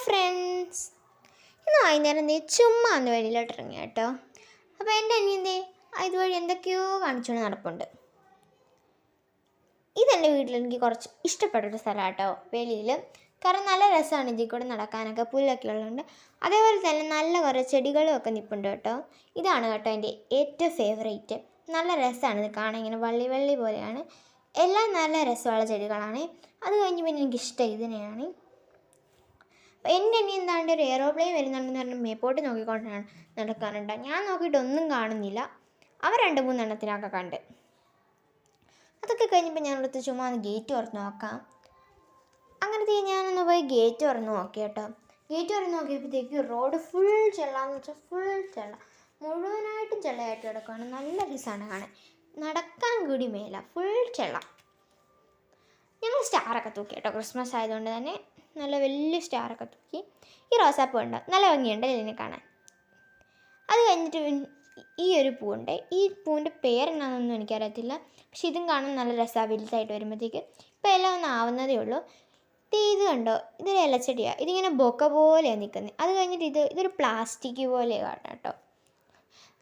Friends, ഇന്ന് വൈകുന്നേരം ചുമ്മാ ഒന്ന് വെളിയിലോട്ട് ഇറങ്ങി കേട്ടോ. അപ്പോൾ എൻ്റെ അനിയന്തേ ഇതുവഴി എന്തൊക്കെയോ കാണിച്ചുകൊണ്ട് നടപ്പുണ്ട്. ഇതെൻ്റെ വീട്ടിൽ എനിക്ക് കുറച്ച് ഇഷ്ടപ്പെട്ടൊരു സ്ഥലമാണ് കേട്ടോ, വെളിയിൽ. കാരണം നല്ല രസമാണ് ഇതിൽ കൂടെ നടക്കാനൊക്കെ, പുല്ലൊക്കെ ഉള്ളതുകൊണ്ട്. അതേപോലെ തന്നെ നല്ല കുറേ ചെടികളും ഒക്കെ നിൽപ്പുണ്ട് കേട്ടോ. ഇതാണ് കേട്ടോ എൻ്റെ ഏറ്റവും ഫേവറേറ്റ്. നല്ല രസമാണ് ഇത് കാണാൻ, ഇങ്ങനെ വള്ളി വള്ളി പോലെയാണ്. എല്ലാം നല്ല രസമുള്ള ചെടികളാണ്. അത് കഴിഞ്ഞ് പിന്നെ എനിക്കിഷ്ടം ഇതിനെയാണ്. എൻ്റെ അനിയൻ എന്താണ്ട് ഒരു എയറോപ്ലെയിൻ വരുന്നുണ്ടെന്ന് പറഞ്ഞ് മേപ്പോട്ട് നോക്കിക്കൊണ്ടാണ് നടക്കാറുണ്ട്. ഞാൻ നോക്കിയിട്ടൊന്നും കാണുന്നില്ല. അവർ 2-3 എണ്ണത്തിനൊക്കെ കണ്ട്. അതൊക്കെ കഴിഞ്ഞപ്പോൾ ഞാനിവിടുത്തെ ചുമ്മാ ഒന്ന് ഗേറ്റ് തുറന്ന് നോക്കാം. അങ്ങനത്തെ ഞാനൊന്ന് പോയി ഗേറ്റ് തുറന്ന് നോക്കി കേട്ടോ. ഗേറ്റ് തുറന്ന് നോക്കിയപ്പോഴത്തേക്ക് റോഡ് ഫുൾ ചെള്ളാന്ന് വെച്ചാൽ ഫുൾ ചെള്ള, മുഴുവനായിട്ടും ചെള്ളയായിട്ട് കിടക്കുകയാണ്. നല്ല രസമാണ് കാണാൻ, നടക്കാൻ കൂടി മേല, ഫുൾ ചെള്ള. ഞങ്ങൾ സ്റ്റാറൊക്കെ തൂക്കി കേട്ടോ, ക്രിസ്മസ് ആയതുകൊണ്ട് തന്നെ നല്ല വലിയ സ്റ്റാറൊക്കെ തൂക്കി. ഈ റോസാപ്പൂ ഉണ്ട്, നല്ല ഭംഗിയുണ്ട് ഇതിനെ കാണാൻ. അത് കഴിഞ്ഞിട്ട് ഈ ഒരു പൂവുണ്ട്. ഈ പൂവിൻ്റെ പേരെന്നാണെന്നൊന്നും എനിക്കറിയത്തില്ല, പക്ഷെ ഇതും കാണാൻ നല്ല രസമാണ് വലുതായിട്ട് വരുമ്പോഴത്തേക്ക്. ഇപ്പോൾ എല്ലാം ഒന്ന് ആവുന്നതേ ഉള്ളൂ. ഇത് കണ്ടോ, ഇതൊരു ഇലച്ചെടിയാണ്. ഇതിങ്ങനെ ബൊക്ക പോലെയാണ് നിൽക്കുന്നത്. അത് കഴിഞ്ഞിട്ട് ഇതൊരു പ്ലാസ്റ്റിക് പോലെയാണ് കേട്ടോ.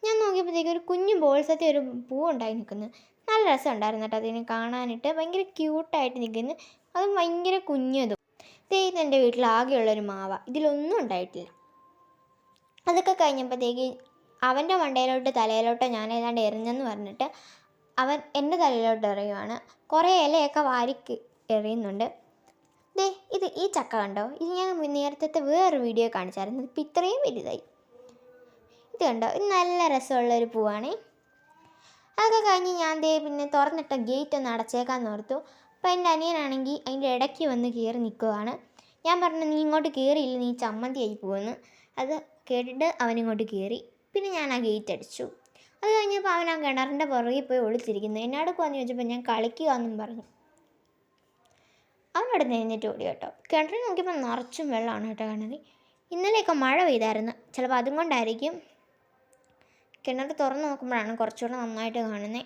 ഞാൻ നോക്കിയപ്പോഴത്തേക്ക് ഒരു കുഞ്ഞു ബോൾസത്തെ ഒരു പൂ ഉണ്ടായി നിൽക്കുന്നത്. നല്ല രസമുണ്ടായിരുന്നു കേട്ടോ അതിനെ കാണാനായിട്ട്. ഭയങ്കര ക്യൂട്ടായിട്ട് നിൽക്കുന്നു, അതും ഭയങ്കര കുഞ്ഞതും. ഇതെൻ്റെ വീട്ടിൽ ആകെയുള്ളൊരു മാവ, ഇതിലൊന്നും ഉണ്ടായിട്ടില്ല. അതൊക്കെ കഴിഞ്ഞപ്പോഴത്തേക്ക് അവൻ്റെ മണ്ടയിലോട്ട് തലയിലോട്ട് ഞാൻ ഏതാണ്ട് എറിഞ്ഞെന്ന് പറഞ്ഞിട്ട് അവൻ എൻ്റെ തലയിലോട്ട് എറിയുവാണ്. കുറേ ഇലയൊക്കെ വാരിക്ക് എറിയുന്നുണ്ട്. ഈ ചക്ക കണ്ടോ, ഇത് ഞാൻ നേരത്തെ വേറൊരു വീഡിയോ കാണിച്ചായിരുന്നു. ഇപ്പം ഇത്രയും വലുതായി. ഇത് കണ്ടോ, ഇത് നല്ല രസമുള്ളൊരു പൂവാണേ. അതൊക്കെ കഴിഞ്ഞ് ഞാൻ പിന്നെ തുറന്നിട്ട ഗേറ്റ് ഒന്ന് അടച്ചേക്കാമെന്ന് ഓർത്തു. അപ്പോൾ എൻ്റെ അനിയനാണെങ്കിൽ അതിൻ്റെ ഇടയ്ക്ക് വന്ന് കയറി നിൽക്കുവാണ്. ഞാൻ പറഞ്ഞു, നീ ഇങ്ങോട്ട് കയറിയില്ല, നീ ചമ്മന്തിയായി പോകുമെന്ന്. അത് കേട്ടിട്ട് അവനിങ്ങോട്ട് കയറി. പിന്നെ ഞാൻ ആ ഗേറ്റ് അടിച്ചു. അത് കഴിഞ്ഞപ്പോൾ അവൻ ആ കിണറിൻ്റെ പുറകിൽ പോയി ഒളിച്ചിരിക്കുന്നു. എന്നോടൊക്കെ ചോദിച്ചപ്പോൾ ഞാൻ കളിക്കുക എന്നും പറഞ്ഞു. അവനോട് നെഞ്ഞിട്ട് ഓടി കേട്ടോ. കിണറിൽ നോക്കിയപ്പോൾ നിറച്ചും വെള്ളമാണ് കേട്ടോ കിണറിൽ. ഇന്നലെയൊക്കെ മഴ പെയ്തായിരുന്നു, ചിലപ്പോൾ അതും കൊണ്ടായിരിക്കും. കിണർ തുറന്ന് നോക്കുമ്പോഴാണ് കുറച്ചുകൂടെ നന്നായിട്ട് കാണുന്നത്.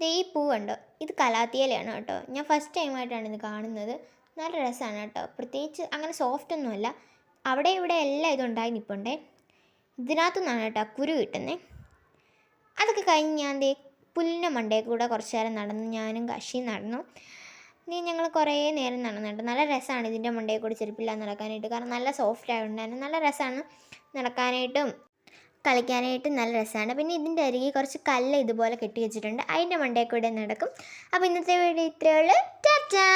ഈ പൂ കണ്ടോ, ഇത് കലാത്തിയിലയാണ് കേട്ടോ. ഞാൻ ഫസ്റ്റ് ടൈമായിട്ടാണ് ഇത് കാണുന്നത്. നല്ല രസമാണ് കേട്ടോ. പ്രത്യേകിച്ച് അങ്ങനെ സോഫ്റ്റ് ഒന്നുമല്ല, അവിടെ ഇവിടെ എല്ലാം ഇതുണ്ടായി നിൽപ്പുണ്ടേ. ഇതിനകത്തുനിന്നാണ് കേട്ടോ കുരു കിട്ടുന്നത്. അതൊക്കെ കഴിഞ്ഞ് ഞാൻ പുല്ലിൻ്റെ മണ്ടയിൽ കൂടെ കുറച്ച് നേരം നടന്നു. ഞാനും കശിയും നടന്നു. ഞങ്ങൾ കുറേ നേരം നടന്നിട്ട് നല്ല രസമാണ് ഇതിൻ്റെ മണ്ടയിൽ കൂടെ ചെരുപ്പില്ലാതെ നടക്കാനായിട്ട്. കാരണം നല്ല സോഫ്റ്റ് ആയതുകൊണ്ട് തന്നെ നല്ല രസമാണ് നടക്കാനായിട്ടും കളിക്കാനായിട്ടും നല്ല രസമാണ്. പിന്നെ ഇതിൻ്റെ അരികിൽ കുറച്ച് കല്ല് ഇതുപോലെ കെട്ടി വെച്ചിട്ടുണ്ട്, അതിൻ്റെ മണ്ടയിൽ കൂടെ നടക്കും. അപ്പോൾ ഇന്നത്തെ വീഡിയോ ഇത്രയേ ഉള്ളൂ. ടാറ്റാ.